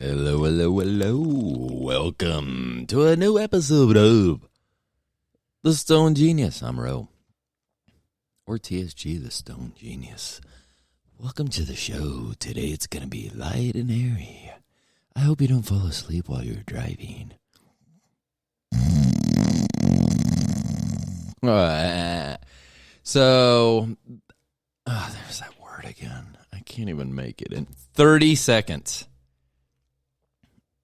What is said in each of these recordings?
Hello, hello, hello. Welcome to a new episode of The Stone Genius. I'm Ro, or TSG, The Stone Genius. Welcome to the show. Today it's going to be light and airy. I hope you don't fall asleep while you're driving. There's that word again. I can't even make it in 30 seconds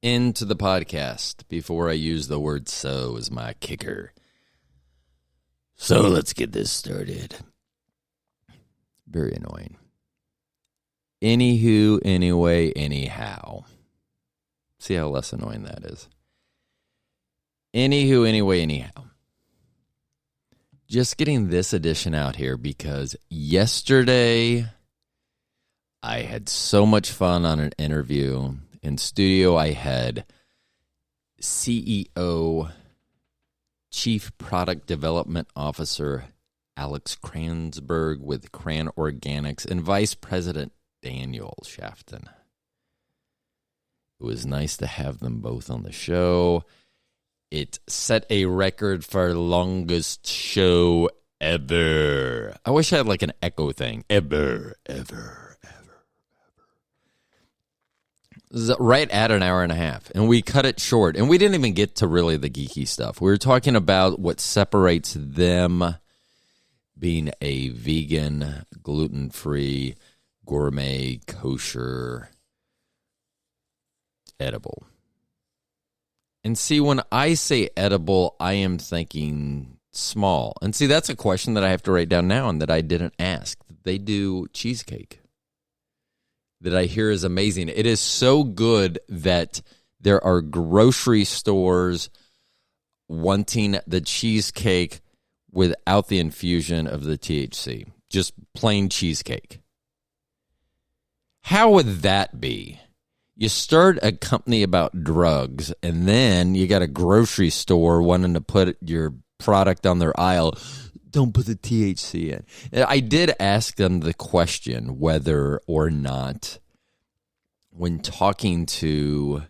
into the podcast before I use the word so as my kicker. So let's get this started. Very annoying. Anywho, anyway, anyhow. See how less annoying that is. Anywho, anyway, anyhow. Just getting this edition out here because yesterday I had so much fun on an interview. In studio, I had CEO, Chief Product Development Officer Alex Kransberg with Kran Organics and Vice President Daniel Shafton. It was nice to have them both on the show. It set a record for longest show ever. I wish I had like an echo thing. Ever. Right at an hour and a half, and we cut it short, and we didn't even get to really the geeky stuff. We were talking about what separates them being a vegan, gluten-free, gourmet, kosher, edible. And see, when I say edible, I am thinking small. And see, that's a question that I have to write down now and that I didn't ask. They do cheesecake that I hear is amazing. It is so good that there are grocery stores wanting the cheesecake without the infusion of the THC. Just plain cheesecake. How would that be? You start a company about drugs, and then you got a grocery store wanting to put your product on their aisle. Don't put the THC in. And I did ask them the question whether or not, when talking to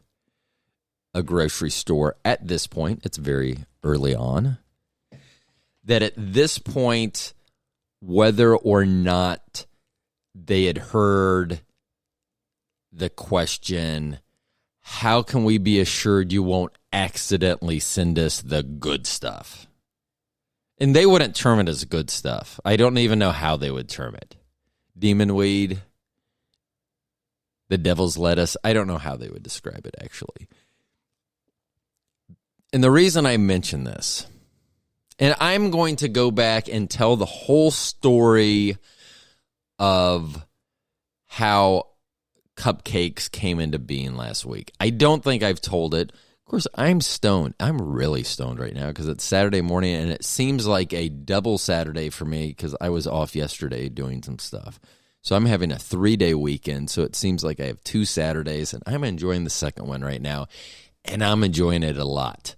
a grocery store at this point, it's very early on, that at this point, whether or not they had heard the question, how can we be assured you won't accidentally send us the good stuff? And they wouldn't term it as good stuff. I don't even know how they would term it. Demon weed, the devil's lettuce. I don't know how they would describe it, actually. And the reason I mention this, and I'm going to go back and tell the whole story of how cupcakes came into being last week. I don't think I've told it. Of course, I'm stoned. I'm really stoned right now because it's Saturday morning, and it seems like a double Saturday for me because I was off yesterday doing some stuff. So I'm having a 3-day weekend, so it seems like I have 2 Saturdays, and I'm enjoying the second one right now, and I'm enjoying it a lot.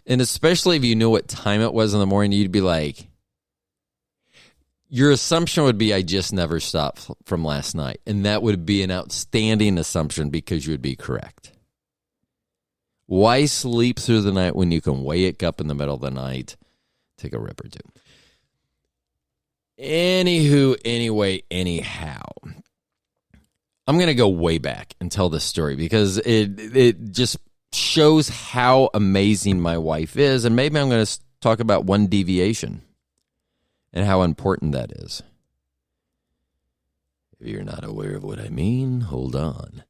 And especially if you knew what time it was in the morning, you'd be like, your assumption would be I just never stopped from last night. And that would be an outstanding assumption because you would be correct. Why sleep through the night when you can wake up in the middle of the night, take a rip or two? Anywho, anyway, anyhow. I'm going to go way back and tell this story because it just shows how amazing my wife is. And maybe I'm going to talk about one deviation and how important that is. If you're not aware of what I mean, hold on.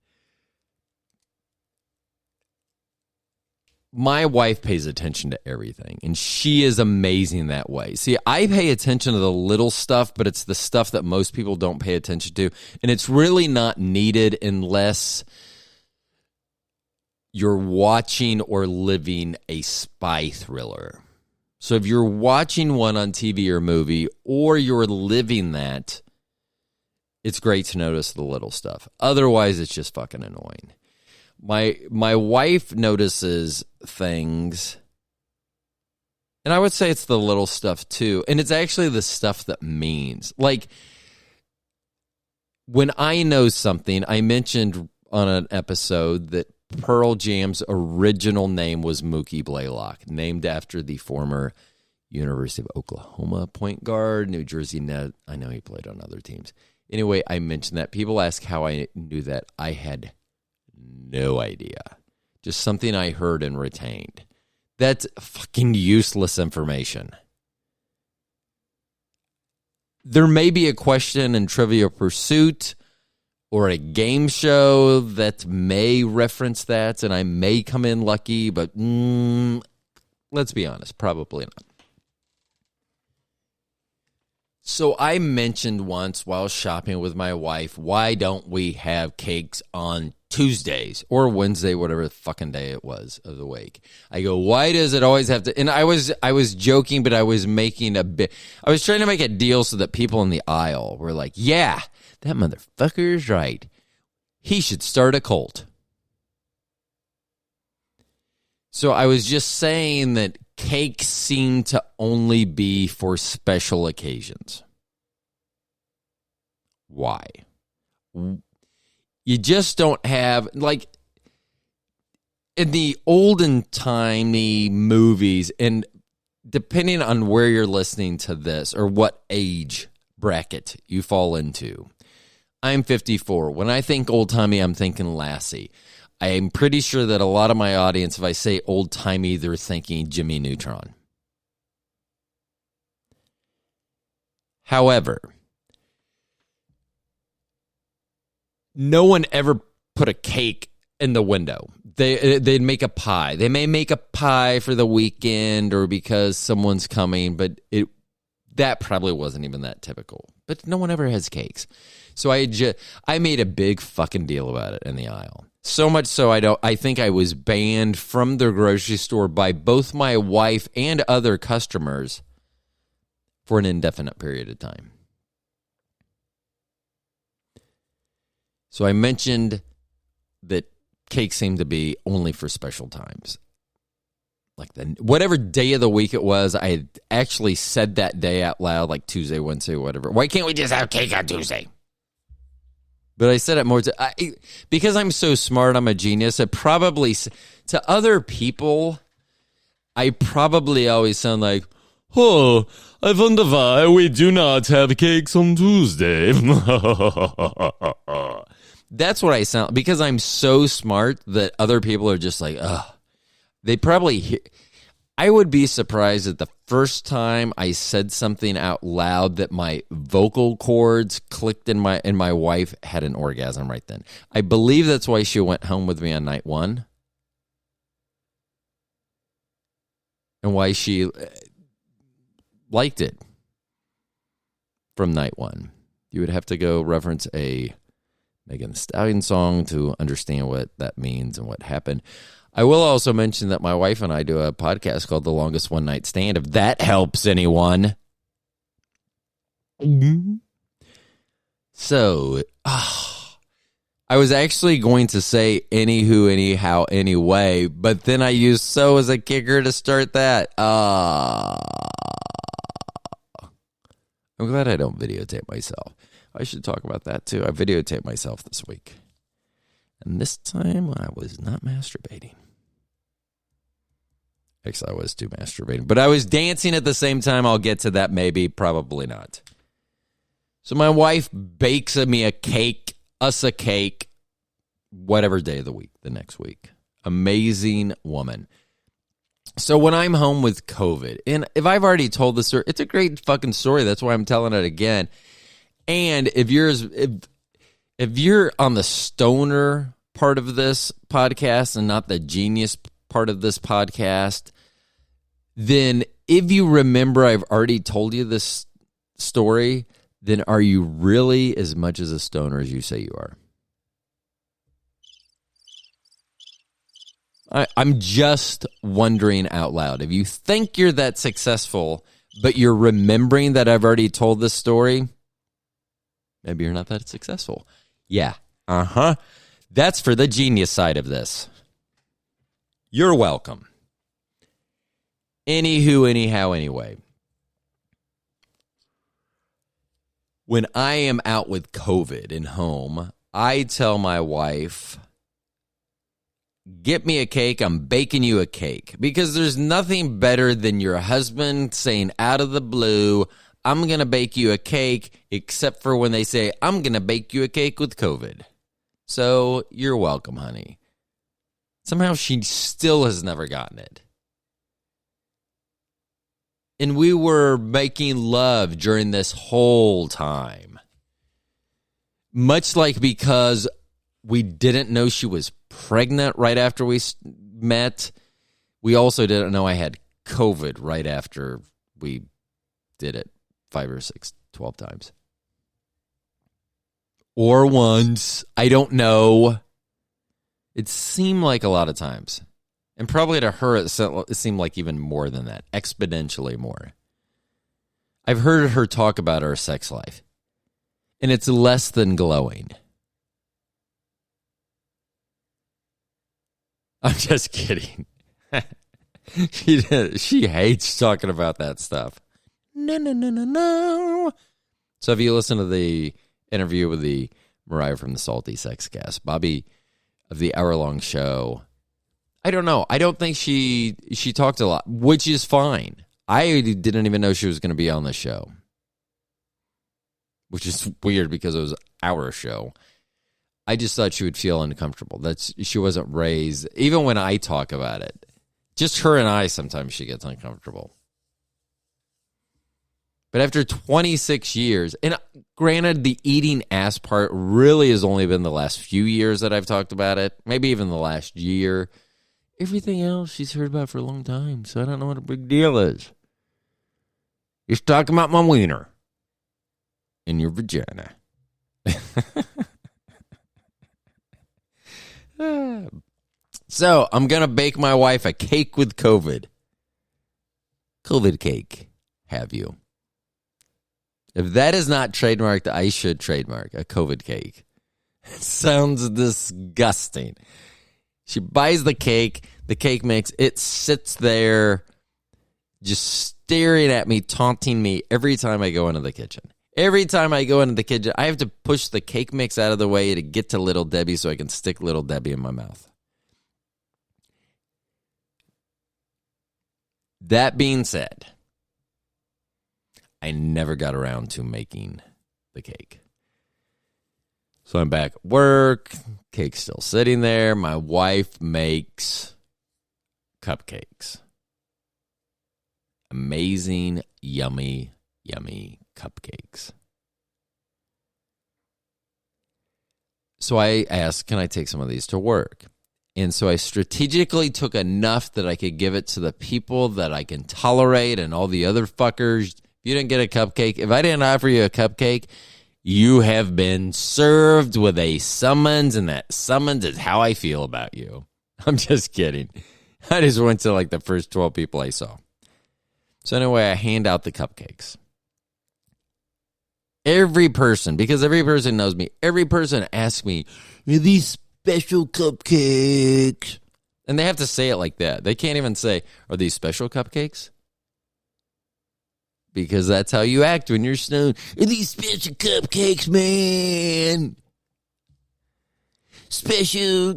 My wife pays attention to everything, and she is amazing that way. See, I pay attention to the little stuff, but it's the stuff that most people don't pay attention to, and it's really not needed unless you're watching or living a spy thriller. So if you're watching one on TV or movie, or you're living that, it's great to notice the little stuff. Otherwise, it's just fucking annoying. My wife notices things, and I would say it's the little stuff too, and it's actually the stuff that means. Like, when I know something, I mentioned on an episode that Pearl Jam's original name was Mookie Blaylock, named after the former University of Oklahoma point guard, New Jersey Net. I know he played on other teams. Anyway, I mentioned that. People ask how I knew that. I had no idea. Just something I heard and retained. That's fucking useless information. There may be a question in Trivia Pursuit or a game show that may reference that, and I may come in lucky, but let's be honest, probably not. So I mentioned once while shopping with my wife, why don't we have cakes on Tuesdays or Wednesday, whatever the fucking day it was of the week? I go, why does it always have to? And I was joking, but I was making I was trying to make a deal so that people in the aisle were like, yeah, that motherfucker is right. He should start a cult. So I was just saying that cakes seem to only be for special occasions. Why? You just don't have, like, in the olden timey movies, and depending on where you're listening to this or what age bracket you fall into. I'm 54. When I think old timey, I'm thinking Lassie. I'm pretty sure that a lot of my audience, if I say old-timey, they're thinking Jimmy Neutron. However, no one ever put a cake in the window. They'd make a pie. They may make a pie for the weekend or because someone's coming, but that probably wasn't even that typical. But no one ever has cakes. So I made a big fucking deal about it in the aisle. So much so I think I was banned from the grocery store by both my wife and other customers for an indefinite period of time. So I mentioned that cakes seem to be only for special times. Like whatever day of the week it was, I had actually said that day out loud, like Tuesday, Wednesday, whatever. Why can't we just have cake on Tuesday? But I said it more because I'm so smart, I'm a genius. It probably, to other people, I probably always sound like, oh, I wonder why we do not have cakes on Tuesday. That's what I sound, because I'm so smart that other people are just like, ugh. They probably I would be surprised that the first time I said something out loud that my vocal cords clicked and my wife had an orgasm right then. I believe that's why she went home with me on night one. And why she liked it from night one. You would have to go reference a Megan Thee Stallion song to understand what that means and what happened. I will also mention that my wife and I do a podcast called The Longest One Night Stand, if that helps anyone. So, I was actually going to say anywho, anyhow, anyway, but then I used so as a kicker to start that. I'm glad I don't videotape myself. I should talk about that too. I videotaped myself this week. And this time I was not masturbating. Actually, I was too masturbating. But I was dancing at the same time. I'll get to that maybe, probably not. So my wife bakes me a cake, whatever day of the week, the next week. Amazing woman. So when I'm home with COVID, and if I've already told the story, it's a great fucking story. That's why I'm telling it again. And if you're on the stoner part of this podcast and not the genius part of this podcast, then if you remember I've already told you this story, then are you really as much as a stoner as you say you are? I'm just wondering out loud. If you think you're that successful, but you're remembering that I've already told this story, maybe you're not that successful. Yeah. That's for the genius side of this. You're welcome. Anywho, anyhow, anyway. When I am out with COVID and home, I tell my wife, get me a cake, I'm baking you a cake. Because there's nothing better than your husband saying out of the blue, I'm going to bake you a cake, except for when they say, I'm going to bake you a cake with COVID. So you're welcome, honey. Somehow she still has never gotten it. And we were making love during this whole time. Much like because we didn't know she was pregnant right after we met, we also didn't know I had COVID right after we did it 5 or 6, 12 times. Or once. I don't know. It seemed like a lot of times. And probably to her, it seemed like even more than that. Exponentially more. I've heard her talk about her sex life. And it's less than glowing. I'm just kidding. She hates talking about that stuff. No. So if you listen to the interview with the Mariah from the Salty Sex Cast, Bobby of the hour-long show, I don't know. I don't think she talked a lot, which is fine. I didn't even know she was going to be on the show, which is weird because it was our show. I just thought she would feel uncomfortable. She wasn't raised, even when I talk about it. Just her and I, sometimes she gets uncomfortable. But after 26 years, and granted, the eating ass part really has only been the last few years that I've talked about it, maybe even the last year. Everything else she's heard about for a long time, so I don't know what a big deal is. Just talking about my wiener in your vagina. So, I'm going to bake my wife a cake with COVID. COVID cake, have you? If that is not trademarked, I should trademark a COVID cake. It sounds disgusting. She buys the cake mix, it sits there just staring at me, taunting me every time I go into the kitchen. Every time I go into the kitchen, I have to push the cake mix out of the way to get to Little Debbie so I can stick Little Debbie in my mouth. That being said, I never got around to making the cake. So I'm back at work, cake's still sitting there. My wife makes cupcakes. Amazing, yummy cupcakes. So I asked, can I take some of these to work? And so I strategically took enough that I could give it to the people that I can tolerate and all the other fuckers. If you didn't get a cupcake, if I didn't offer you a cupcake, you have been served with a summons, and that summons is how I feel about you. I'm just kidding. I just went to like the first 12 people I saw. So anyway, I hand out the cupcakes. Every person, because every person knows me, every person asks me, are these special cupcakes? And they have to say it like that. They can't even say, are these special cupcakes? Because that's how you act when you're stoned. Are these special cupcakes, man? Special.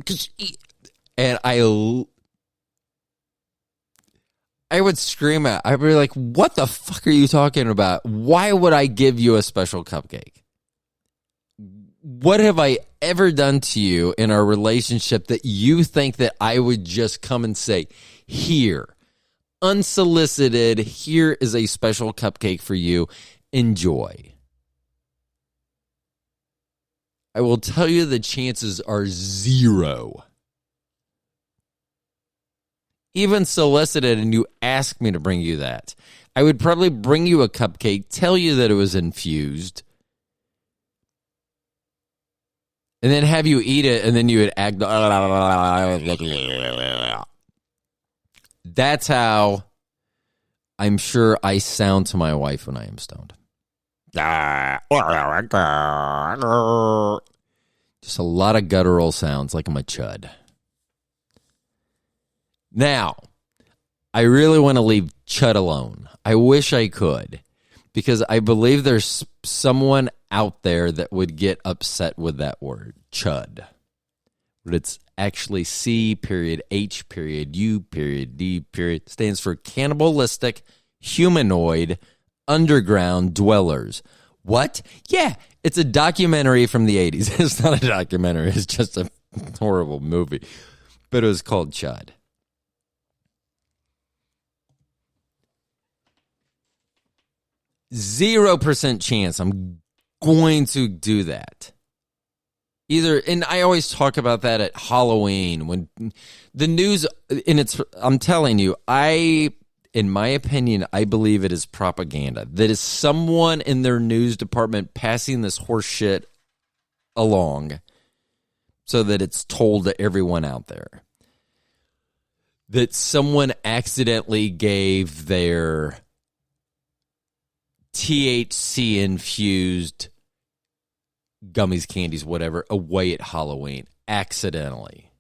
And I would scream at. I'd be like, what the fuck are you talking about? Why would I give you a special cupcake? What have I ever done to you in our relationship that you think that I would just come and say, here, unsolicited, here is a special cupcake for you. Enjoy. I will tell you the chances are zero. Even solicited and you ask me to bring you that, I would probably bring you a cupcake, tell you that it was infused, and then have you eat it, and then you would act. That's how I'm sure I sound to my wife when I am stoned. Just a lot of guttural sounds like I'm a chud. Now, I really want to leave chud alone. I wish I could, because I believe there's someone out there that would get upset with that word, chud. but it's actually C period H period U period D period, stands for cannibalistic humanoid underground dwellers. What? Yeah, it's a documentary from the 80s. It's not a documentary. It's just a horrible movie. But it was called Chud. %0 chance I'm going to do that. Either, and I always talk about that at Halloween when the news, and I'm telling you, in my opinion, I believe it is propaganda. That is someone in their news department passing this horse shit along so that it's told to everyone out there. That someone accidentally gave their THC-infused gummies, candies, whatever, away at Halloween accidentally.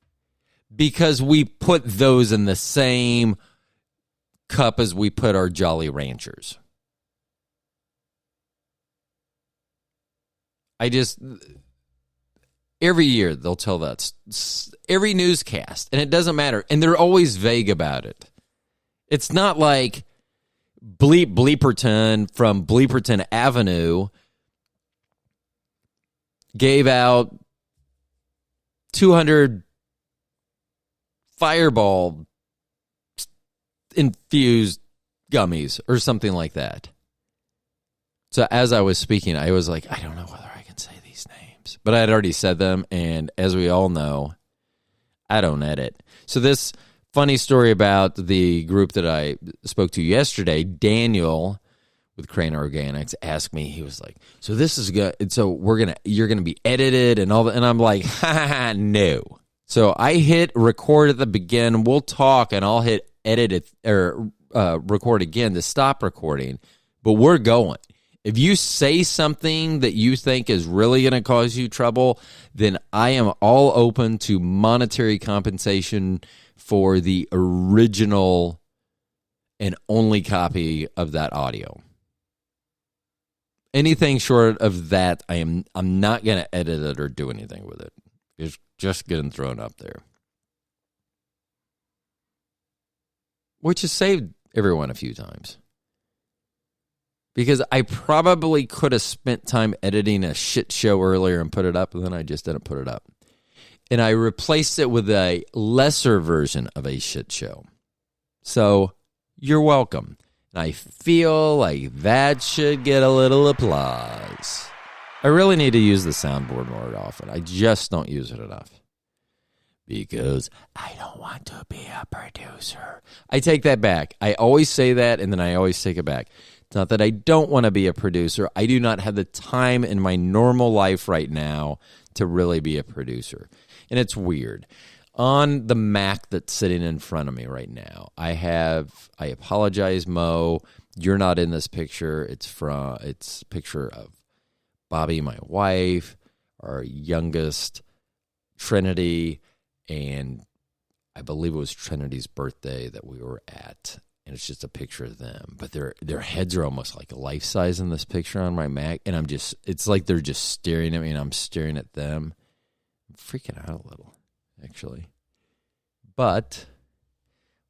Because we put those in the same cup as we put our Jolly Ranchers. Every year they'll tell that. Every newscast, and it doesn't matter. And they're always vague about it. It's not like Bleeperton from Bleeperton Avenue gave out 200 Fireball infused gummies or something like that. So as I was speaking, I was like, I don't know whether I can say these names, but I had already said them. And as we all know, I don't edit. So this funny story about the group that I spoke to yesterday, Daniel with Crane Organics, asked me, he was like, so this is good. So you're going to be edited and all that. And I'm like, no. So I hit record at the begin. We'll talk and I'll hit edit it or record again to stop recording, but we're going. If you say something that you think is really going to cause you trouble, then I am all open to monetary compensation for the original and only copy of that audio. Anything short of that, I'm not going to edit it or do anything with it. It's just getting thrown up there. Which has saved everyone a few times. Because I probably could have spent time editing a shit show earlier and put it up, and then I just didn't put it up. And I replaced it with a lesser version of a shit show. So, you're welcome. And I feel like that should get a little applause. I really need to use the soundboard more often. I just don't use it enough. Because I don't want to be a producer. I take that back. I always say that, and then I always take it back. It's not that I don't want to be a producer. I do not have the time in my normal life right now to really be a producer. And it's weird. On the Mac that's sitting in front of me right now, I apologize, Mo. You're not in this picture. It's a picture of Bobby, my wife, our youngest, Trinity, and I believe it was Trinity's birthday that we were at. And it's just a picture of them. But their heads are almost like life size in this picture on my Mac. And it's like they're just staring at me and I'm staring at them. I'm freaking out a little, actually. But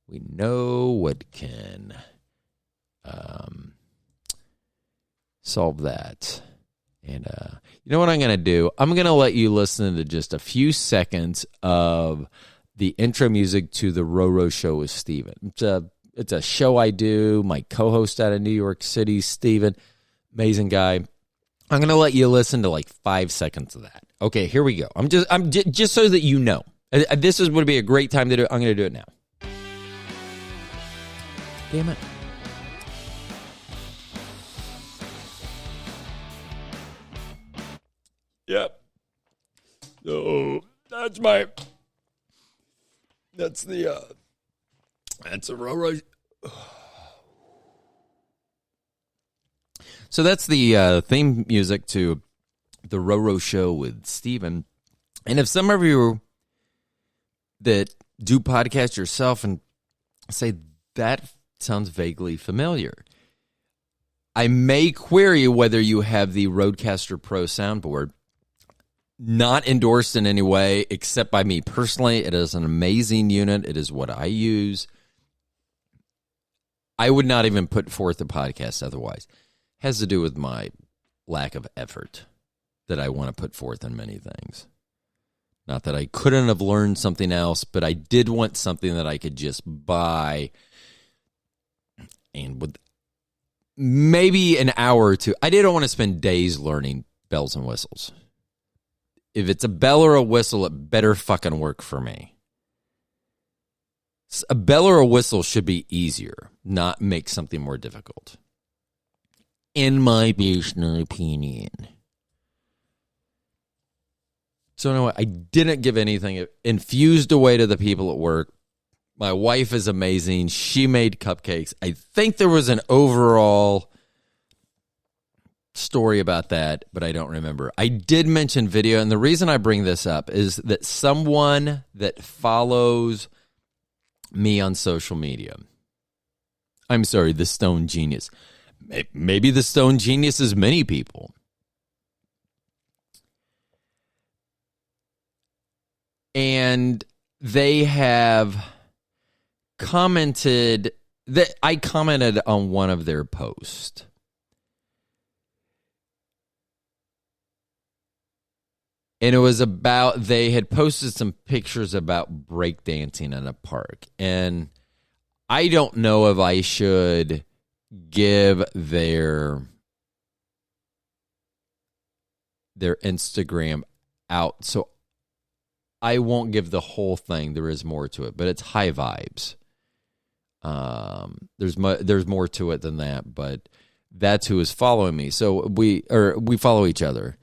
we know what can solve that. And you know what I'm going to do? I'm going to let you listen to just a few seconds of the intro music to the Roro Show with Steven. It's a show I do. My co-host out of New York City, Steven, amazing guy. I'm going to let you listen to like 5 seconds of that. Okay, here we go. I'm just so that you know. This would be a great time to do it. I'm going to do it now. Damn it. Yep. So that's a Roro. So that's the theme music to the Roro Show with Steven. And if some of you that do podcast yourself and say that sounds vaguely familiar, I may query whether you have the Rodecaster Pro soundboard. not endorsed in any way except by me personally. It is an amazing unit. It is what I use. I would not even put forth a podcast otherwise. It has to do with my lack of effort that I want to put forth in many things. Not that I couldn't have learned something else, but I did want something that I could just buy and with maybe an hour or two. I didn't want to spend days learning bells and whistles. If it's a bell or a whistle, it better fucking work for me. A bell or a whistle should be easier, not make something more difficult. In my personal opinion. So anyway, I didn't give anything. It infused away to the people at work. My wife is amazing. She made cupcakes. I think there was an overall story about that, but I don't remember. I did mention video, and the reason I bring this up is that someone that follows me on social media, I'm sorry, the Stone Genius. Maybe the Stone Genius is many people. And they have commented that I commented on one of their posts. And it was about, they had posted some pictures about breakdancing in a park. And I don't know if I should give their Instagram out. So I won't give the whole thing. There is more to it, but it's high vibes. There's more to it than that, but that's who is following me. So we follow each other.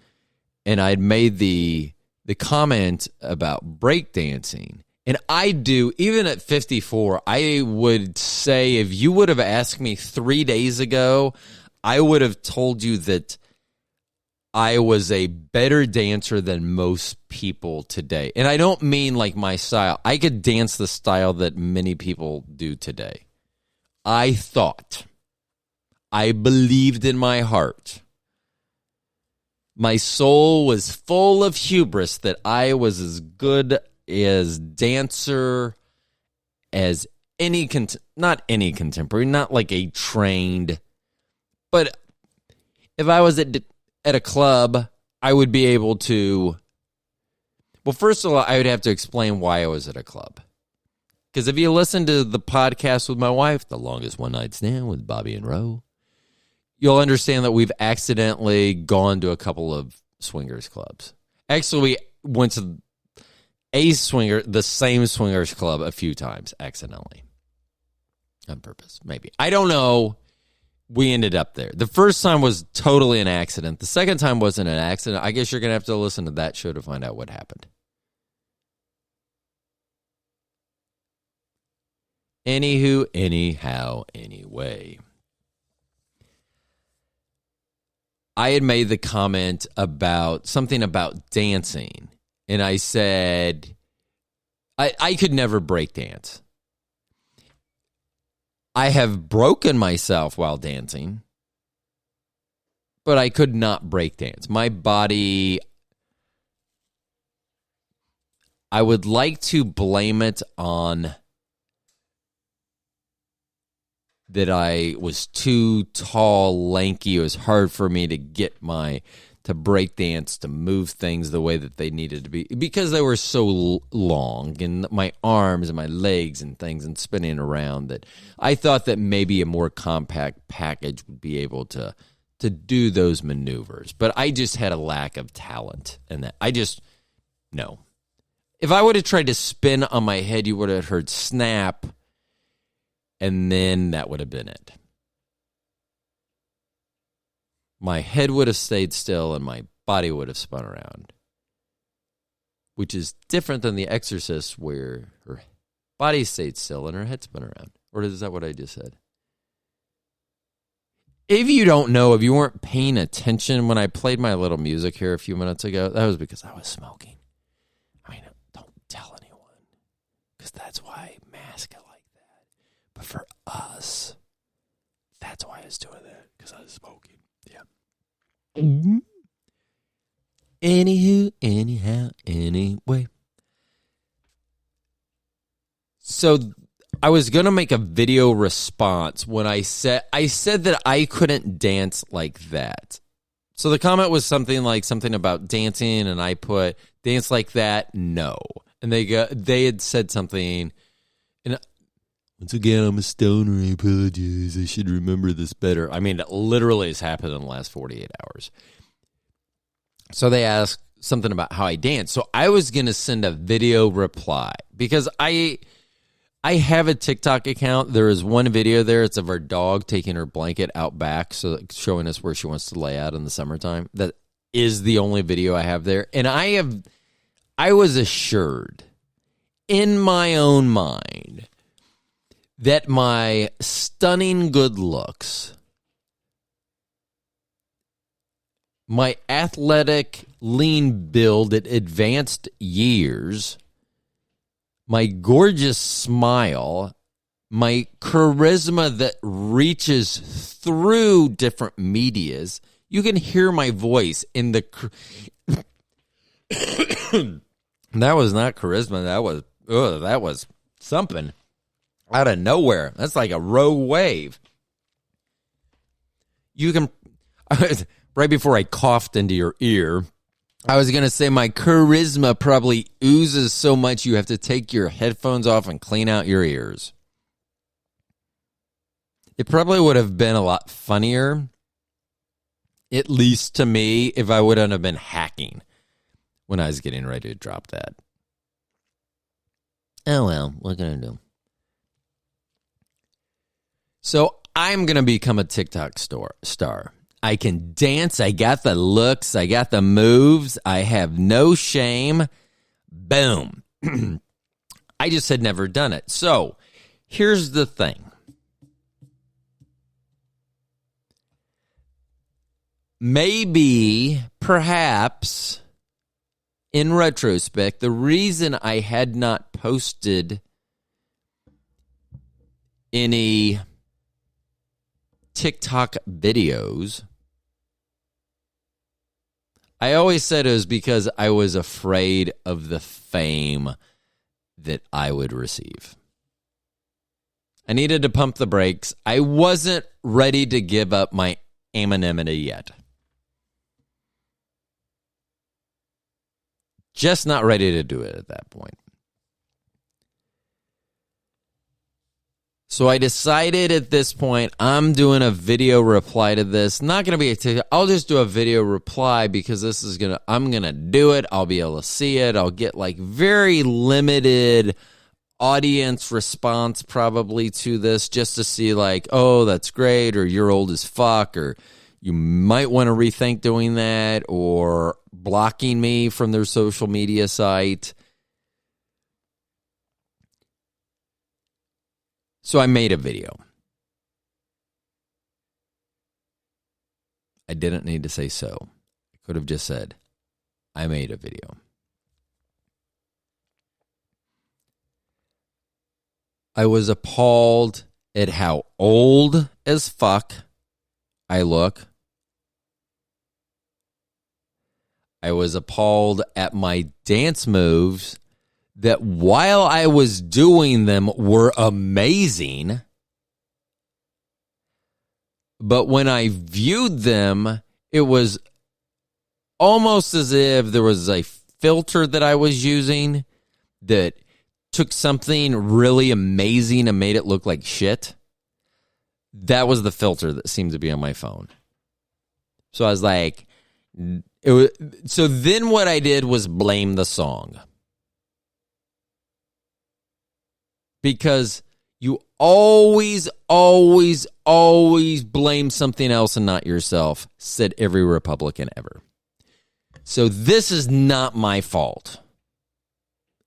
And I'd made the comment about breakdancing. And I do, even at 54, I would say if you would have asked me 3 days ago, I would have told you that I was a better dancer than most people today. And I don't mean like my style. I could dance the style that many people do today. I believed in my heart. My soul was full of hubris that I was as good as dancer as not any contemporary, not like a trained, but if I was at a club, I would be able to, well, first of all, I would have to explain why I was at a club. Because if you listen to the podcast with my wife, The Longest One Night Stand with Bobby and Roe, you'll understand that we've accidentally gone to a couple of swingers clubs. Actually, we went to the same swingers club a few times, accidentally. On purpose, maybe. I don't know. We ended up there. The first time was totally an accident. The second time wasn't an accident. I guess you're going to have to listen to that show to find out what happened. Anywho, anyhow, anyway. I had made the comment about something about dancing, and I said I could never break dance. I have broken myself while dancing, but I could not break dance. My body, I would like to blame it on that I was too tall, lanky. It was hard for me to get to break dance, to move things the way that they needed to be because they were so long and my arms and my legs and things and spinning around that I thought that maybe a more compact package would be able to do those maneuvers. But I just had a lack of talent in that. No. If I would have tried to spin on my head, you would have heard snap. And then that would have been it. My head would have stayed still and my body would have spun around. Which is different than The Exorcist where her body stayed still and her head spun around. Or is that what I just said? If you don't know, if you weren't paying attention when I played my little music here a few minutes ago, that was because I was smoking. I mean, don't tell anyone. Because that's why I mask it like that. But for us, that's why I was doing that. Because I was smoking. Yeah. Anywho, anyhow, anyway. So I was going to make a video response when I said that I couldn't dance like that. So the comment was something about dancing, and I put dance like that, no. And they had said something, and once again, I'm a stoner, I apologize, I should remember this better. I mean, it literally has happened in the last 48 hours. So they asked something about how I dance. So I was going to send a video reply because I have a TikTok account. There is one video there. It's of our dog taking her blanket out back, so showing us where she wants to lay out in the summertime. That is the only video I have there. And I was assured in my own mind that my stunning good looks, my athletic, lean build at advanced years, my gorgeous smile, my charisma that reaches through different medias. You can hear my voice in the... That was not charisma. That was something out of nowhere. That's like a rogue wave. You can... Right before I coughed into your ear, I was going to say my charisma probably oozes so much you have to take your headphones off and clean out your ears. It probably would have been a lot funnier, at least to me, if I wouldn't have been hacking when I was getting ready to drop that. Oh well, what can I do? So I'm going to become a TikTok star. I can dance. I got the looks. I got the moves. I have no shame. Boom. I just had never done it. So here's the thing. Maybe, perhaps, in retrospect, the reason I had not posted any TikTok videos, I always said it was because I was afraid of the fame that I would receive. I needed to pump the brakes. I wasn't ready to give up my anonymity yet. Just not ready to do it at that point. So I decided at this point, I'm doing a video reply to this. Not going to be a TikTok. I'll just do a video reply because I'm going to do it. I'll be able to see it. I'll get like very limited audience response probably to this just to see like, oh, that's great, or you're old as fuck, or you might want to rethink doing that, or blocking me from their social media site. So I made a video. I didn't need to say so. I could have just said, I made a video. I was appalled at how old as fuck I look. I was appalled at my dance moves that while I was doing them were amazing, but when I viewed them, it was almost as if there was a filter that I was using that took something really amazing and made it look like shit. That was the filter that seemed to be on my phone. So I was like, so then what I did was blame the song. Because you always blame something else and not yourself, said every Republican ever. So this is not my fault.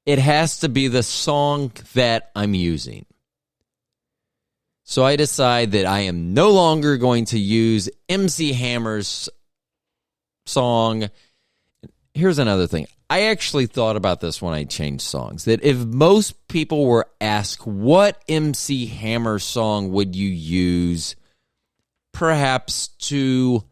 It has to be the song that I'm using. So I decide that I am no longer going to use MC Hammer's song. Here's another thing. I actually thought about this when I changed songs, that if most people were asked what MC Hammer song would you use perhaps to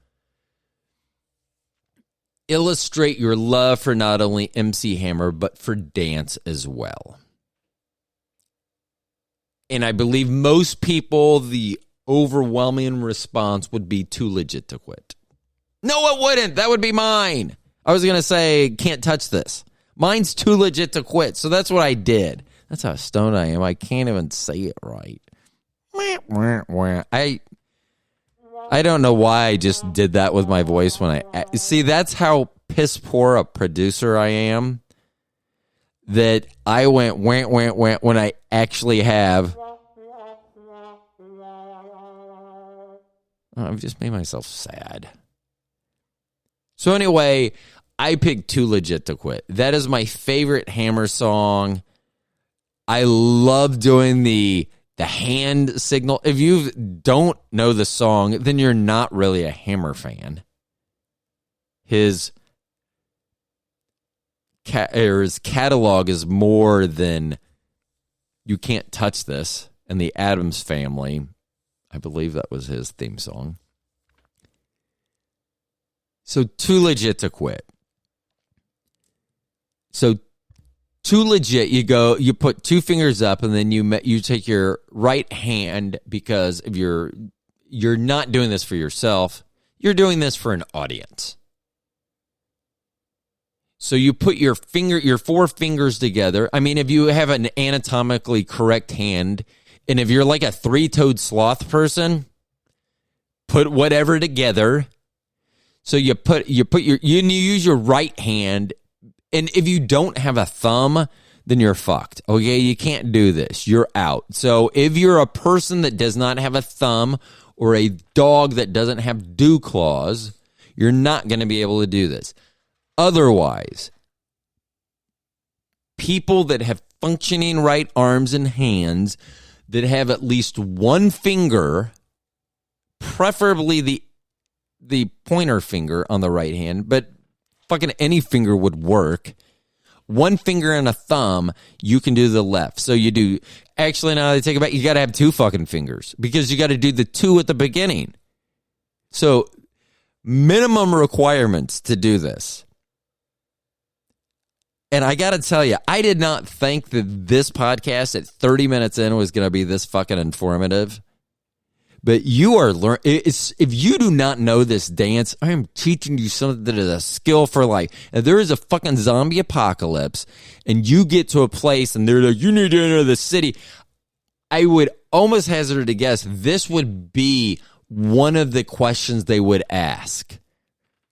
illustrate your love for not only MC Hammer, but for dance as well. And I believe most people, the overwhelming response would be too legit to quit. No, it wouldn't. That would be mine. I was going to say, can't touch this. Mine's too legit to quit. So that's what I did. That's how stoned I am. I can't even say it right. I don't know why I just did that with my voice when I... See, that's how piss poor a producer I am. That I went when I actually have... I've just made myself sad. So anyway, I picked Too Legit to Quit. That is my favorite Hammer song. I love doing the hand signal. If you don't know the song, then you're not really a Hammer fan. His catalog is more than You Can't Touch This and the Addams Family. I believe that was his theme song. So Too Legit to Quit. So Too Legit, you put two fingers up, and then you take your right hand, because if you're not doing this for yourself, you're doing this for an audience. So you put your four fingers together. I mean, if you have an anatomically correct hand, and if you're like a three-toed sloth person, put whatever together. So you use your right hand. And if you don't have a thumb, then you're fucked. Okay, you can't do this. You're out. So if you're a person that does not have a thumb, or a dog that doesn't have dew claws, you're not going to be able to do this. Otherwise, people that have functioning right arms and hands, that have at least one finger, preferably the pointer finger on the right hand, but fucking any finger would work. One finger and a thumb, you can do the left. So you do... Actually, now that I take it back, you got to have two fucking fingers, because you got to do the two at the beginning. So, minimum requirements to do this. And I got to tell you, I did not think that this podcast at 30 minutes in was going to be this fucking informative. But you are learning. If you do not know this dance, I am teaching you something that is a skill for life. If there is a fucking zombie apocalypse, and you get to a place and they're like, you need to enter the city, I would almost hazard to guess this would be one of the questions they would ask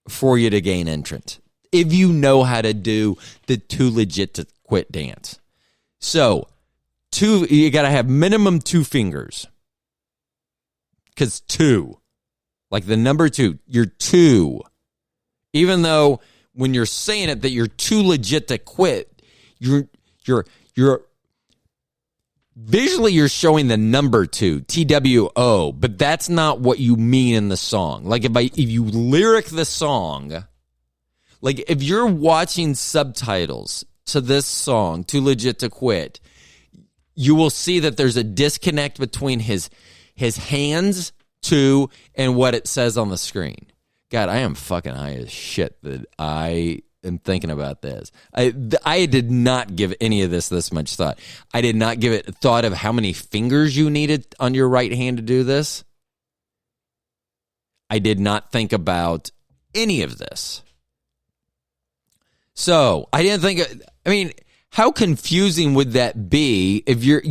for you to gain entrance, if you know how to do the Too Legit to Quit dance. So, you got to have minimum two fingers. Because two, like the number two, you're two. Even though when you're saying it that you're too legit to quit, you're visually you're showing the number two, TWO, but that's not what you mean in the song. Like if you lyric the song, like if you're watching subtitles to this song, Too Legit to Quit, you will see that there's a disconnect between his hands to and what it says on the screen. God, I am fucking high as shit that I am thinking about this. I did not give any of this much thought. I did not give it thought of how many fingers you needed on your right hand to do this. I did not think about any of this. So I didn't think. I mean, how confusing would that be if you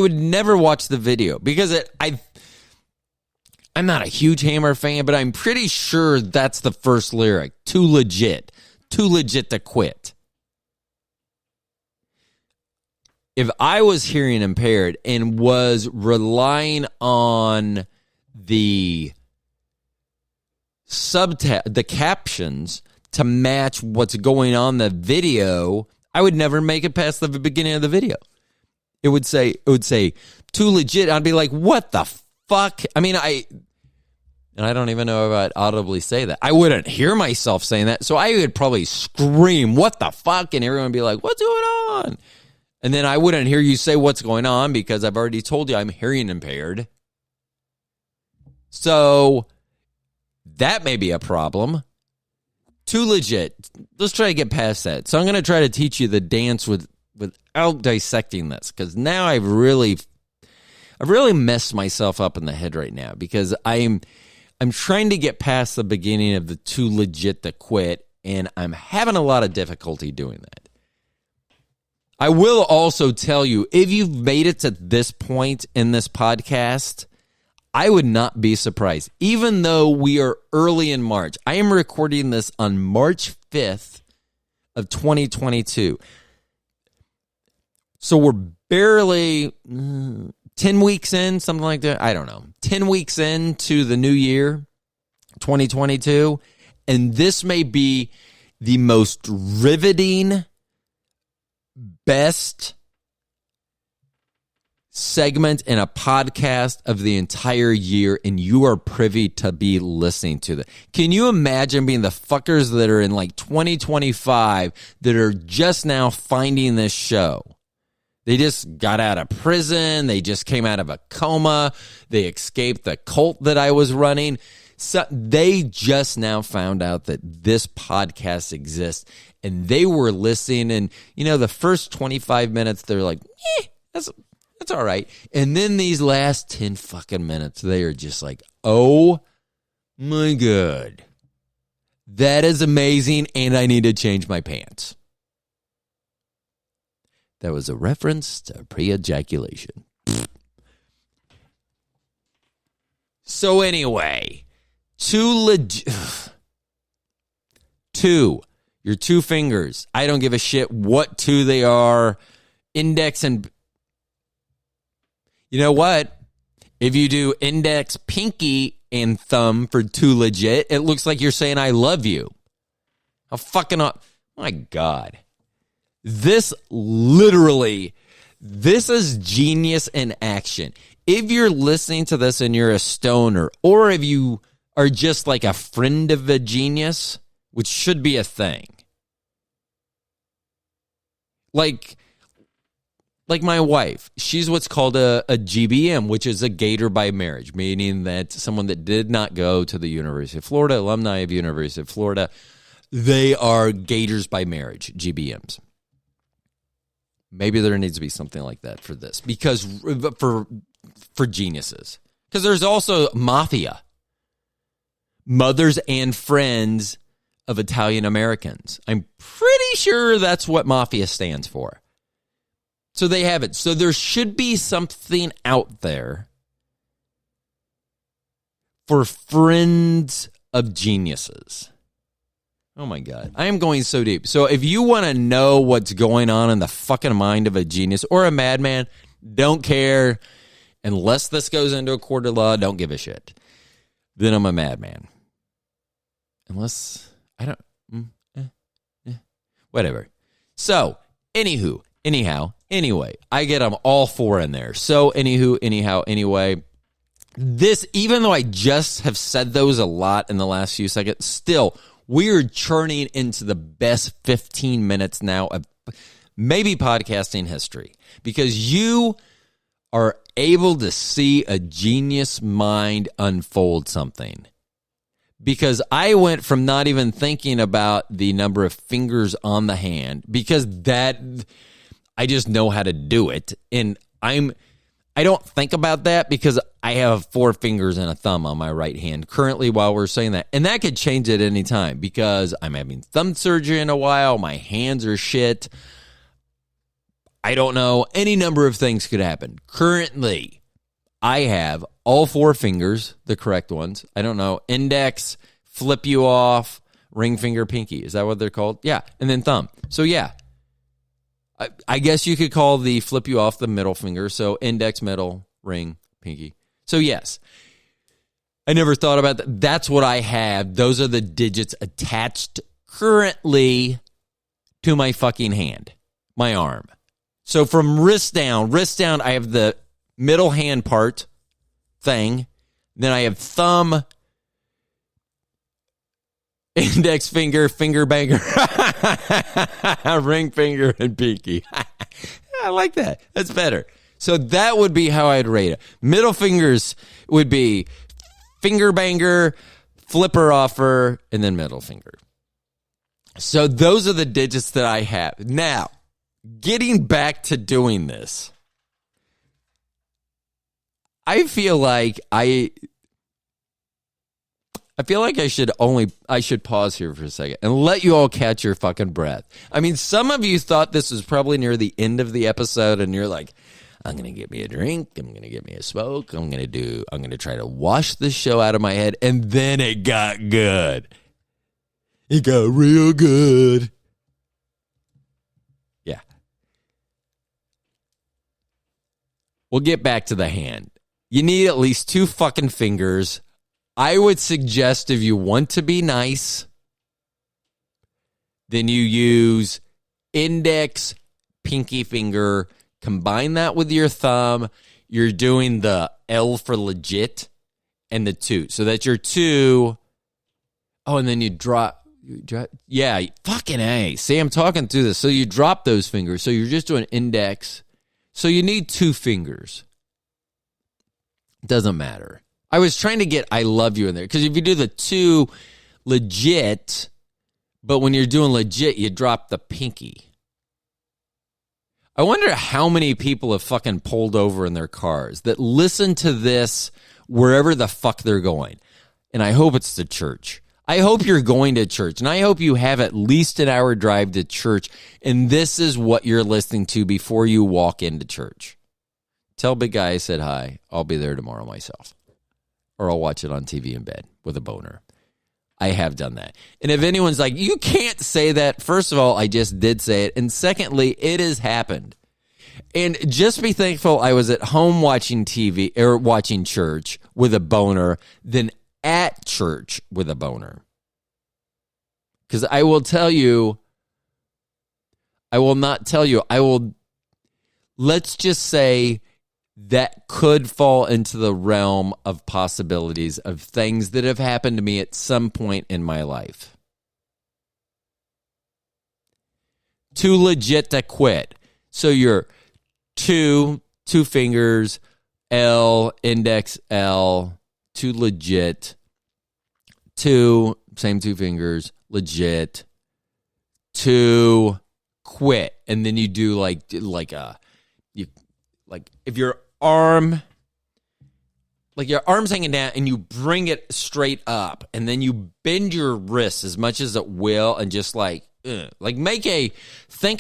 would never watch the video, because I'm not a huge Hammer fan, but I'm pretty sure that's the first lyric. Too legit to quit. If I was hearing impaired and was relying on the the captions to match what's going on in the video, I would never make it past the beginning of the video. It would say Too Legit. I'd be like, what the fuck? I mean, I don't even know if I'd audibly say that. I wouldn't hear myself saying that, so I would probably scream, what the fuck? And everyone would be like, what's going on? And then I wouldn't hear you say what's going on, because I've already told you I'm hearing impaired. So that may be a problem. Too legit. Let's try to get past that. So I'm going to try to teach you the dance without dissecting this, because now I've really messed myself up in the head right now, because I'm trying to get past the beginning of the too legit to quit, and I'm having a lot of difficulty doing that. I will also tell you, if you've made it to this point in this podcast, I would not be surprised. Even though we are early in March, I am recording this on March 5th of 2022. So we're barely 10 weeks in, something like that. I don't know. 10 weeks into the new year, 2022. And this may be the most riveting, best segment in a podcast of the entire year, and you are privy to be listening to that. Can you imagine being the fuckers that are in like 2025 that are just now finding this show? They just got out of prison. They just came out of a coma. They escaped the cult that I was running. So they just now found out that this podcast exists, and they were listening. And, the first 25 minutes, they're like, that's all right. And then these last 10 fucking minutes, they are just like, oh my God, that is amazing, and I need to change my pants. That was a reference to pre-ejaculation. So anyway, your two fingers. I don't give a shit what two they are. Index and... You know what? If you do index, pinky, and thumb for too legit, it looks like you're saying I love you. How fucking... My God. This is genius in action. If you're listening to this and you're a stoner, or if you are just like a friend of a genius, which should be a thing. Like my wife, she's what's called a GBM, which is a Gator by marriage, meaning that someone that did not go to the University of Florida, alumni of University of Florida, they are Gators by marriage, GBMs. Maybe there needs to be something like that for this, because for geniuses. Because there's also mafia, mothers and friends of Italian Americans. I'm pretty sure that's what mafia stands for. So they have it. So there should be something out there for friends of geniuses. Oh my God. I am going so deep. So if you want to know what's going on in the fucking mind of a genius or a madman, don't care. Unless this goes into a court of law, don't give a shit. Then I'm a madman. Unless, I don't, whatever. So, anyhow, anyway, I get them all four in there. So, anyhow, anyway, this, even though I just have said those a lot in the last few seconds, still, we're churning into the best 15 minutes now of maybe podcasting history, because you are able to see a genius mind unfold something. Because I went from not even thinking about the number of fingers on the hand, because that I just know how to do it, and I don't think about that because I have 4 fingers and a thumb on my right hand currently while we're saying that. And that could change at any time because I'm having thumb surgery in a while. My hands are shit. I don't know. Any number of things could happen. Currently, I have all 4 fingers, the correct ones. I don't know. Index, flip you off, ring finger, pinky. Is that what they're called? Yeah. And then thumb. So, yeah. I guess you could call the flip you off the middle finger. So index, middle, ring, pinky. So yes, I never thought about that. That's what I have. Those are the digits attached currently to my fucking hand, my arm. So from wrist down, I have the middle hand part thing. Then I have thumb, index finger, finger banger, ring finger, and pinky. I like that. That's better. So that would be how I'd rate it. Middle fingers would be finger banger, flipper offer, and then middle finger. So those are the digits that I have. Now, getting back to doing this, I feel like I should pause here for a second and let you all catch your fucking breath. I mean, some of you thought this was probably near the end of the episode and you're like, I'm going to get me a drink. I'm going to get me a smoke. I'm going to try to wash this show out of my head. And then it got good. It got real good. Yeah. We'll get back to the hand. You need at least 2 fucking fingers. I would suggest if you want to be nice, then you use index, pinky finger, combine that with your thumb. You're doing the L for legit and the 2. So that's your 2. Oh, and then you drop. Yeah, fucking A. See, I'm talking through this. So you drop those fingers. So you're just doing index. So you need 2 fingers. Doesn't matter. I was trying to get I love you in there. Because if you do the 2 legit, but when you're doing legit, you drop the pinky. I wonder how many people have fucking pulled over in their cars that listen to this wherever the fuck they're going. And I hope it's to church. I hope you're going to church, and I hope you have at least an hour drive to church, and this is what you're listening to before you walk into church. Tell Big Guy I said hi. I'll be there tomorrow myself. Or I'll watch it on TV in bed with a boner. I have done that. And if anyone's like, you can't say that, first of all, I just did say it, and secondly, it has happened. And just be thankful I was at home watching TV, or watching church with a boner, than at church with a boner. Because I will tell you, I will not tell you, let's just say that could fall into the realm of possibilities of things that have happened to me at some point in my life. Too legit to quit. So you're two fingers, L, index L, too legit, 2, same 2 fingers, legit, 2, quit. And then you do like if your arm, like your arm's hanging down and you bring it straight up and then you bend your wrist as much as it will and just think